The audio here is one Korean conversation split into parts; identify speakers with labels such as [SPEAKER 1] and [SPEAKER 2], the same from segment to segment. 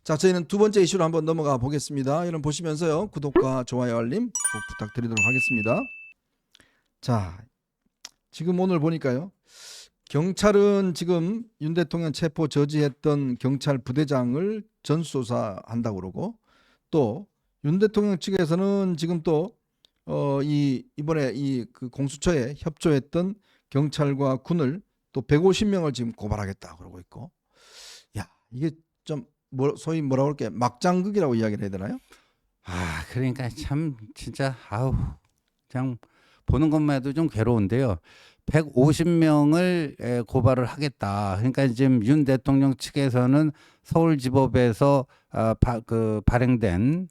[SPEAKER 1] 자, 저희는 두 번째 이슈로 한번 넘어가 보겠습니다. 여러분 보시면서요, 구독과 좋아요, 알림 꼭 부탁드리도록 하겠습니다. 자, 지금 오늘 보니까요, 경찰은 지금 윤 대통령 체포 저지했던 경찰 부대장을 전수조사한다고 그러고, 또 윤 대통령 측에서는 지금 또 이번에 그 공수처에 협조했던 경찰과 군을 또 150명을 지금 고발하겠다 그러고 있고, 야, 이게 좀 소위 뭐라고 할게, 막장극이라고 이야기를 해야 되나요?
[SPEAKER 2] 그러니까 참 진짜 그냥 보는 것만 해도 좀 괴로운데요. 150명을 고발을 하겠다. 그러니까 지금 윤 대통령 측에서는 서울지법에서 발부된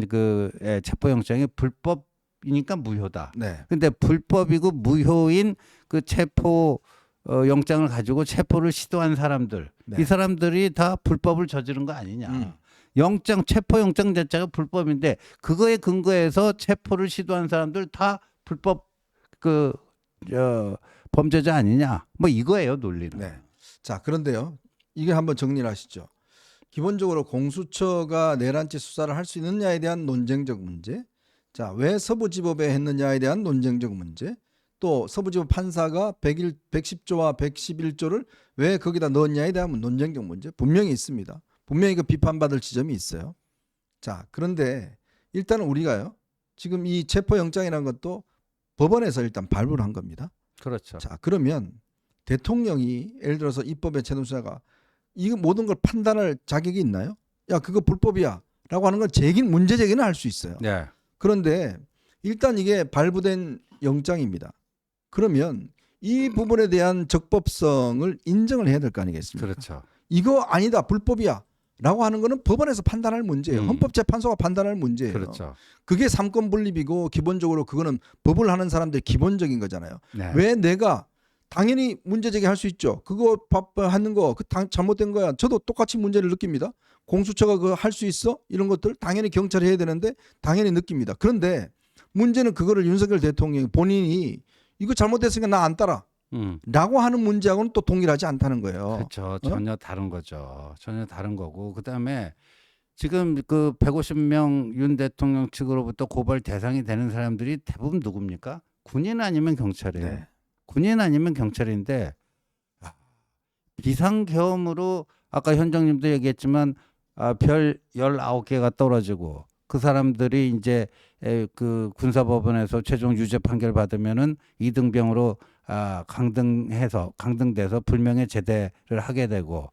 [SPEAKER 2] 그 체포영장이 불법이니까 무효다.
[SPEAKER 1] 네.
[SPEAKER 2] 근데 불법이고 무효인 그 체포 영장을 가지고 체포를 시도한 사람들,
[SPEAKER 1] 네.
[SPEAKER 2] 이 사람들이 다 불법을 저지른 거 아니냐. 체포영장 자체가 불법인데 그거에 근거해서 체포를 시도한 사람들 다 불법 범죄자 아니냐. 뭐 이거예요, 논리는.
[SPEAKER 1] 네. 자, 그런데요, 이게 한번 정리를 하시죠. 기본적으로 공수처가 내란죄 수사를 할 수 있느냐에 대한 논쟁적 문제, 자, 왜 서부지법에 했느냐에 대한 논쟁적 문제, 또 서부지법 판사가 110조와 111조를 왜 거기다 넣었냐에 대한 논쟁적 문제 분명히 있습니다. 분명히 그 비판받을 지점이 있어요. 자, 그런데 일단은 우리가요, 지금 이 체포영장이라는 것도 법원에서 일단 발부를 한 겁니다.
[SPEAKER 2] 그렇죠.
[SPEAKER 1] 자, 그러면 대통령이 예를 들어서 입법의 최동수사가 이거 모든 걸 판단할 자격이 있나요? 야, 그거 불법이야 라고 하는 건 문제 제기는 할 수 있어요.
[SPEAKER 2] 네.
[SPEAKER 1] 그런데 일단 이게 발부된 영장입니다. 그러면 이 부분에 대한 적법성을 인정을 해야 될 거 아니겠습니까?
[SPEAKER 2] 그렇죠.
[SPEAKER 1] 이거 아니다, 불법이야 라고 하는 거는 법원에서 판단할 문제예요. 헌법재판소가 판단할 문제예요.
[SPEAKER 2] 그렇죠.
[SPEAKER 1] 그게 삼권 분립이고, 기본적으로 그거는 법을 하는 사람들의 기본적인 거잖아요.
[SPEAKER 2] 네.
[SPEAKER 1] 왜 내가 당연히 문제 제기할 수 있죠. 그거 하는 거 잘못된 거야. 저도 똑같이 문제를 느낍니다. 공수처가 그거 할 수 있어? 이런 것들 당연히 경찰이 해야 되는데 당연히 느낍니다. 그런데 문제는 그거를 윤석열 대통령이 본인이 이거 잘못됐으니까 나 안 따라 라고 하는 문제하고는 또 동일하지 않다는 거예요.
[SPEAKER 2] 그렇죠. 전혀 다른 거죠. 전혀 다른 거고, 그다음에 지금 그 150명 윤 대통령 측으로부터 고발 대상이 되는 사람들이 대부분 누굽니까? 군인 아니면 경찰이에요.
[SPEAKER 1] 네.
[SPEAKER 2] 군인 아니면 경찰인데, 비상계엄으로 아까 현장님도 얘기했지만 별 19개가 떨어지고, 그 사람들이 이제 그 군사법원에서 최종 유죄 판결 받으면은 이등병으로 강등돼서 불명예 제대를 하게 되고,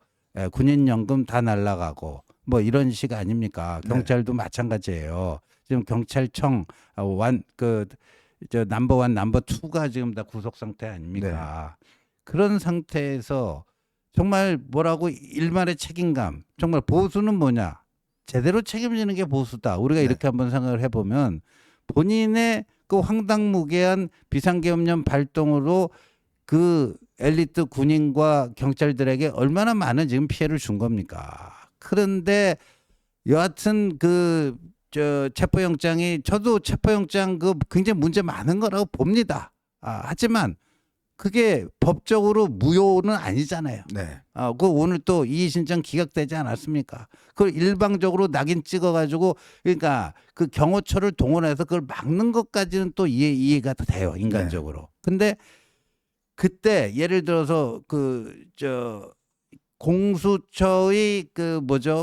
[SPEAKER 2] 군인연금 다 날라가고 뭐 이런 식 아닙니까? 경찰도 마찬가지예요. 지금 경찰청 넘버 1, 넘버 2가 지금 다 구속 상태 아닙니까? 그런 상태에서 정말 뭐라고 일말의 책임감, 정말 보수는 뭐냐? 제대로 책임지는 게 보수다. 우리가 이렇게 한번 생각을 해보면, 본인의 그 황당무계한 비상계엄령 발동으로 그 엘리트 군인과 경찰들에게 얼마나 많은 지금 피해를 준 겁니까? 그런데 여하튼 체포영장이, 저도 체포영장 굉장히 문제 많은 거라고 봅니다. 하지만 그게 법적으로 무효는 아니잖아요.
[SPEAKER 1] 네.
[SPEAKER 2] 그 오늘 또 이의 신청 기각되지 않았습니까? 그걸 일방적으로 낙인 찍어가지고, 그러니까 그 경호처를 동원해서 그걸 막는 것까지는 또 이해가 돼요, 인간적으로. 근데 그때 예를 들어서 공수처의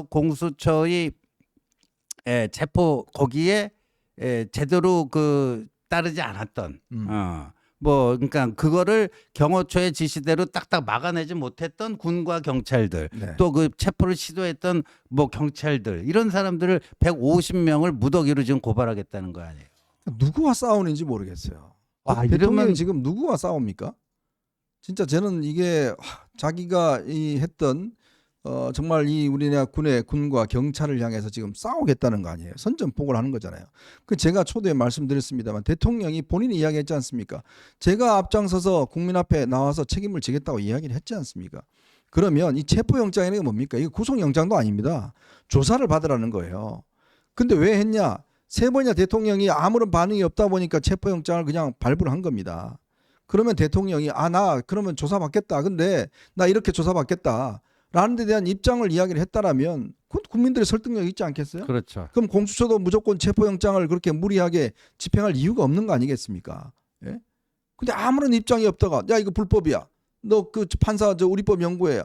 [SPEAKER 2] 공수처의 체포 거기에 제대로 따르지 않았던 그러니까 그거를 경호처의 지시대로 딱딱 막아내지 못했던 군과 경찰들, 또 그 체포를 시도했던 경찰들, 이런 사람들을 150명을 무더기로 지금 고발하겠다는 거 아니에요.
[SPEAKER 1] 누구와 싸우는지 모르겠어요. 대통령이
[SPEAKER 2] 이러면
[SPEAKER 1] 지금 누구와 싸웁니까? 진짜 저는 이게 자기가 했던 정말 이 우리나라 군과 경찰을 향해서 지금 싸우겠다는 거 아니에요. 선전포고를 하는 거잖아요. 제가 초대에 말씀드렸습니다만, 대통령이 본인이 이야기했지 않습니까? 제가 앞장서서 국민 앞에 나와서 책임을 지겠다고 이야기를 했지 않습니까? 그러면 이 체포영장이라는 게 뭡니까? 이거 구속영장도 아닙니다. 조사를 받으라는 거예요. 근데 왜 했냐? 3번이나 대통령이 아무런 반응이 없다 보니까 체포영장을 그냥 발부를 한 겁니다. 그러면 대통령이 나 그러면 조사받겠다. 근데 나 이렇게 조사받겠다 라는 데 대한 입장을 이야기를 했다라면 그건 국민들의 설득력 있지 않겠어요?
[SPEAKER 2] 그렇죠.
[SPEAKER 1] 그럼 공수처도 무조건 체포영장을 그렇게 무리하게 집행할 이유가 없는 거 아니겠습니까? 예? 근데 아무런 입장이 없다가 야 이거 불법이야. 너 그 판사 저 우리법 연구해야.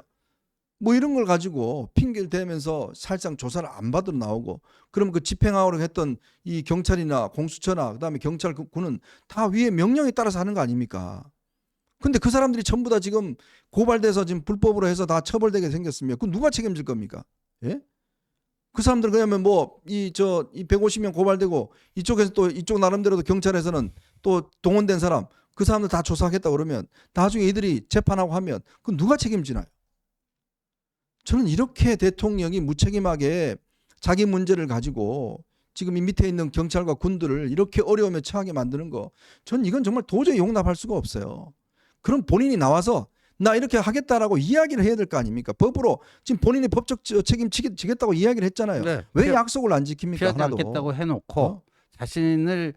[SPEAKER 1] 뭐 이런 걸 가지고 핑계를 대면서 사실상 조사를 안 받으러 나오고 그럼 그 집행하려고 했던 이 경찰이나 공수처나 그다음에 경찰군은 다 위에 명령에 따라서 하는 거 아닙니까? 근데 그 사람들이 전부 다 지금 고발돼서 지금 불법으로 해서 다 처벌되게 생겼으면 그 누가 책임질 겁니까? 예? 그 사람들 그러면 뭐 이 150명 고발되고 이쪽에서 또 이쪽 나름대로도 경찰에서는 또 동원된 사람 그 사람들 다 조사하겠다 그러면 나중에 이들이 재판하고 하면 그 누가 책임지나요? 저는 이렇게 대통령이 무책임하게 자기 문제를 가지고 지금 이 밑에 있는 경찰과 군들을 이렇게 어려움에 처하게 만드는 거 저는 이건 정말 도저히 용납할 수가 없어요. 그럼 본인이 나와서 나 이렇게 하겠다라고 이야기를 해야 될 거 아닙니까? 법으로 지금 본인이 법적 책임 지겠다고 이야기를 했잖아요.
[SPEAKER 2] 네.
[SPEAKER 1] 왜 약속을 안 지킵니까?
[SPEAKER 2] 피하지
[SPEAKER 1] 하나도.
[SPEAKER 2] 않겠다고 해놓고
[SPEAKER 1] 어?
[SPEAKER 2] 자신을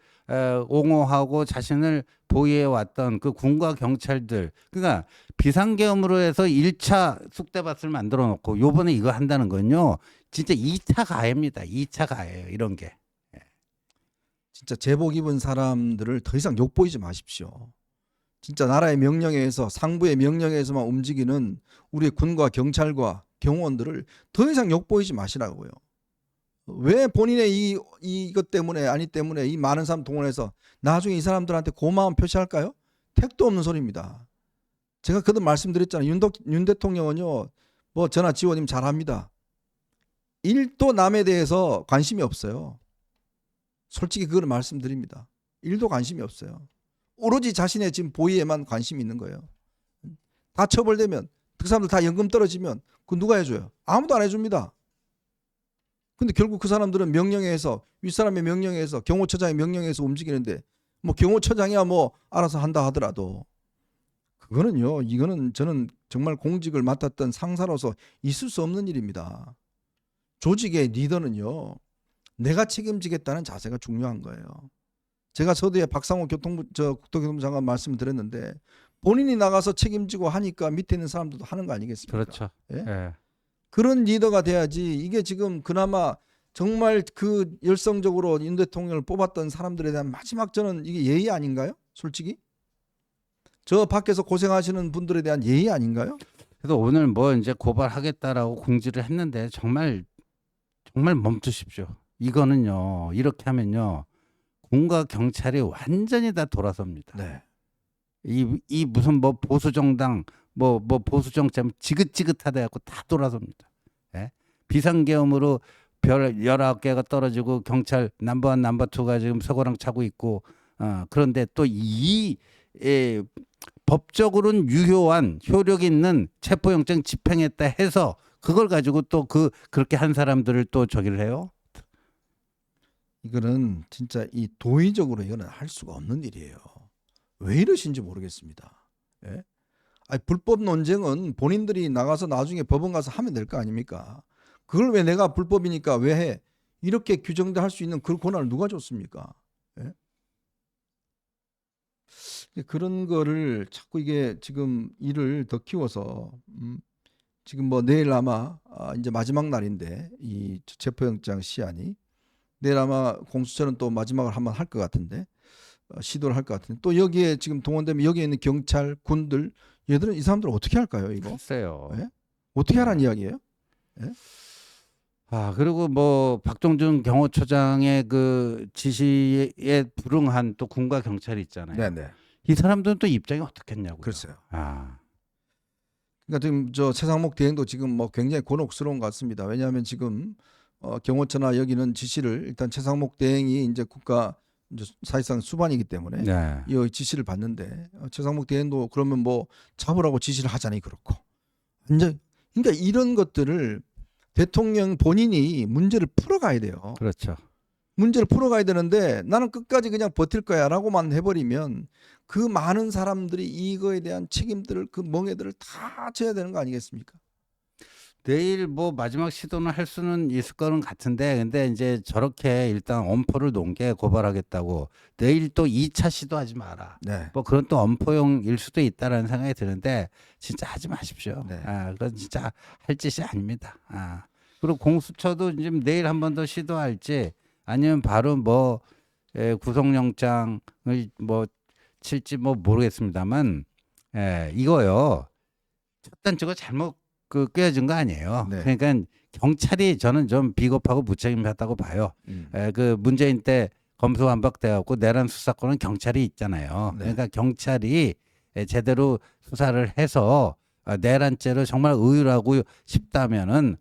[SPEAKER 2] 옹호하고 자신을 보호해 왔던 그 군과 경찰들, 그러니까 비상계엄으로 해서 1차 쑥대밭을 만들어 놓고 요번에 이거 한다는 건요 진짜 2차 가해입니다. 2차 가해예요 이런 게.
[SPEAKER 1] 진짜 제복 입은 사람들을 더 이상 욕보이지 마십시오. 진짜 나라의 명령에 의해서 상부의 명령에 의해서만 움직이는 우리의 군과 경찰과 경호원들을 더 이상 욕보이지 마시라고요. 왜 본인의 이것 때문에 아니 때문에 이 많은 사람 동원해서 나중에 이 사람들한테 고마움 표시할까요? 택도 없는 소리입니다. 제가 그도 말씀드렸잖아요. 윤 대통령은요 뭐 저나 지원님 잘합니다. 1도 남에 대해서 관심이 없어요. 솔직히 그걸 말씀드립니다. 1도 관심이 없어요. 오로지 자신의 지금 보위에만 관심이 있는 거예요. 다 처벌되면 그 사람들 다 연금 떨어지면 그 누가 해줘요? 아무도 안 해줍니다. 근데 결국 그 사람들은 명령에 의해서 윗사람의 명령에 의해서 경호처장의 명령에 의해서 움직이는데 뭐 경호처장이야 뭐 알아서 한다 하더라도 그거는요 이거는 저는 정말 공직을 맡았던 상사로서 있을 수 없는 일입니다. 조직의 리더는요 내가 책임지겠다는 자세가 중요한 거예요. 제가 서두에 박상호 국토교통부 장관 말씀을 드렸는데 본인이 나가서 책임지고 하니까 밑에 있는 사람들도 하는 거 아니겠습니까?
[SPEAKER 2] 그렇죠.
[SPEAKER 1] 예?
[SPEAKER 2] 예.
[SPEAKER 1] 그런 리더가 돼야지. 이게 지금 그나마 정말 그 열성적으로 윤 대통령을 뽑았던 사람들에 대한 마지막 저는 이게 예의 아닌가요? 솔직히 저 밖에서 고생하시는 분들에 대한 예의 아닌가요?
[SPEAKER 2] 그래서 오늘 뭐 이제 고발하겠다라고 공지를 했는데 정말 멈추십시오. 이거는요 이렇게 하면요 군과 경찰이 완전히 다 돌아섭니다.
[SPEAKER 1] 네.
[SPEAKER 2] 이 무슨 뭐 보수 정당 뭐 보수 정점 지긋지긋하다 해갖고 다 돌아섭니다. 예? 비상계엄으로 별 19개가 떨어지고 경찰 넘버원 넘버2가 지금 서고랑 차고 있고 그런데 또 법적으로는 유효한 효력 있는 체포영장 집행했다 해서 그걸 가지고 또 그렇게 한 사람들을 또 저기를 해요.
[SPEAKER 1] 이거는 진짜 이 도의적으로 이거는 할 수가 없는 일이에요. 왜 이러신지 모르겠습니다. 예? 아니, 불법 논쟁은 본인들이 나가서 나중에 법원 가서 하면 될 거 아닙니까? 그걸 왜 내가 불법이니까 왜 해? 이렇게 규정될 할 수 있는 그 권한을 누가 줬습니까? 예? 그런 거를 자꾸 이게 지금 일을 더 키워서 지금 뭐 내일 아마 이제 마지막 날인데 이 체포영장 시한이 내일 아마 공수처는 또 마지막을 한번 할 것 같은데 시도를 할 것 같은데 또 여기에 지금 동원되면 여기에 있는 경찰 군들 얘들은 이 사람들 어떻게 할까요 이거?
[SPEAKER 2] 글쎄요.
[SPEAKER 1] 예? 어떻게 하라는 이야기예요? 예?
[SPEAKER 2] 그리고 뭐 박동준 경호처장의 그 지시에 불응한 또 군과 경찰이 있잖아요.
[SPEAKER 1] 네네.
[SPEAKER 2] 이 사람들은 또 입장이 어떻겠냐고요.
[SPEAKER 1] 글쎄요. 그러니까 지금 저 최상목 대행도 지금 뭐 굉장히 곤혹스러운 것 같습니다. 왜냐하면 지금 경호처나 여기는 지시를 일단 최상목 대행이 이제 국가 이제 사실상 수반이기 때문에
[SPEAKER 2] 네.
[SPEAKER 1] 이 지시를 받는데 최상목 대행도 그러면 뭐 잡으라고 지시를 하자니 그렇고 이제 그러니까 이런 것들을 대통령 본인이 문제를 풀어가야 돼요.
[SPEAKER 2] 그렇죠.
[SPEAKER 1] 문제를 풀어가야 되는데 나는 끝까지 그냥 버틸 거야라고만 해버리면 그 많은 사람들이 이거에 대한 책임들을 그 멍에들을 다 져야 되는 거 아니겠습니까?
[SPEAKER 2] 내일 뭐 마지막 시도는 할 수는 있을 거는 같은데 근데 이제 저렇게 일단 엄포를 놓은 게 고발하겠다고 내일 또 2차 시도하지 마라.
[SPEAKER 1] 네.
[SPEAKER 2] 뭐 그런 또 엄포용일 수도 있다라는 생각이 드는데 진짜 하지 마십시오.
[SPEAKER 1] 네.
[SPEAKER 2] 그건 진짜 할 짓이 아닙니다. 그리고 공수처도 지금 내일 한 번 더 시도할지 아니면 바로 뭐 구속영장을 뭐 칠지 뭐 모르겠습니다만 이거요. 첫 단추가 잘못 꿰어진 거 아니에요.
[SPEAKER 1] 네.
[SPEAKER 2] 그러니까 경찰이 저는 좀 비겁하고 무책임하다고 봐요. 그 문재인 때 검수완박돼갖고 내란 수사권은 경찰이 있잖아요.
[SPEAKER 1] 네.
[SPEAKER 2] 그러니까 경찰이 제대로 수사를 해서 내란죄로 정말 의율하고 싶다면은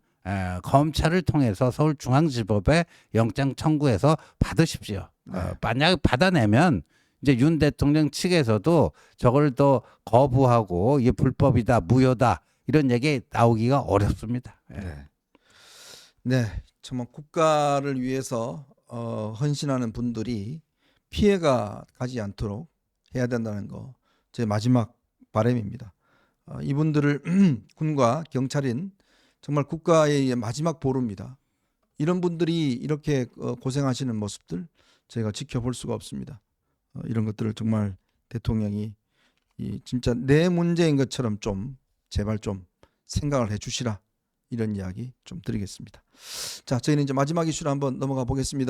[SPEAKER 2] 검찰을 통해서 서울중앙지법에 영장 청구해서 받으십시오.
[SPEAKER 1] 네.
[SPEAKER 2] 만약 받아내면 이제 윤 대통령 측에서도 저걸 또 거부하고 이게 불법이다, 무효다 이런 얘기 나오기가 어렵습니다.
[SPEAKER 1] 네. 네, 정말 국가를 위해서 헌신하는 분들이 피해가 가지 않도록 해야 된다는 거 제 마지막 바람입니다. 이분들을 군과 경찰인 정말 국가의 마지막 보루입니다. 이런 분들이 이렇게 고생하시는 모습들 저희가 지켜볼 수가 없습니다. 이런 것들을 정말 대통령이 진짜 내 문제인 것처럼 좀 제발 좀 생각을 해주시라 이런 이야기 좀 드리겠습니다. 자, 저희는 이제 마지막 이슈로 한번 넘어가 보겠습니다.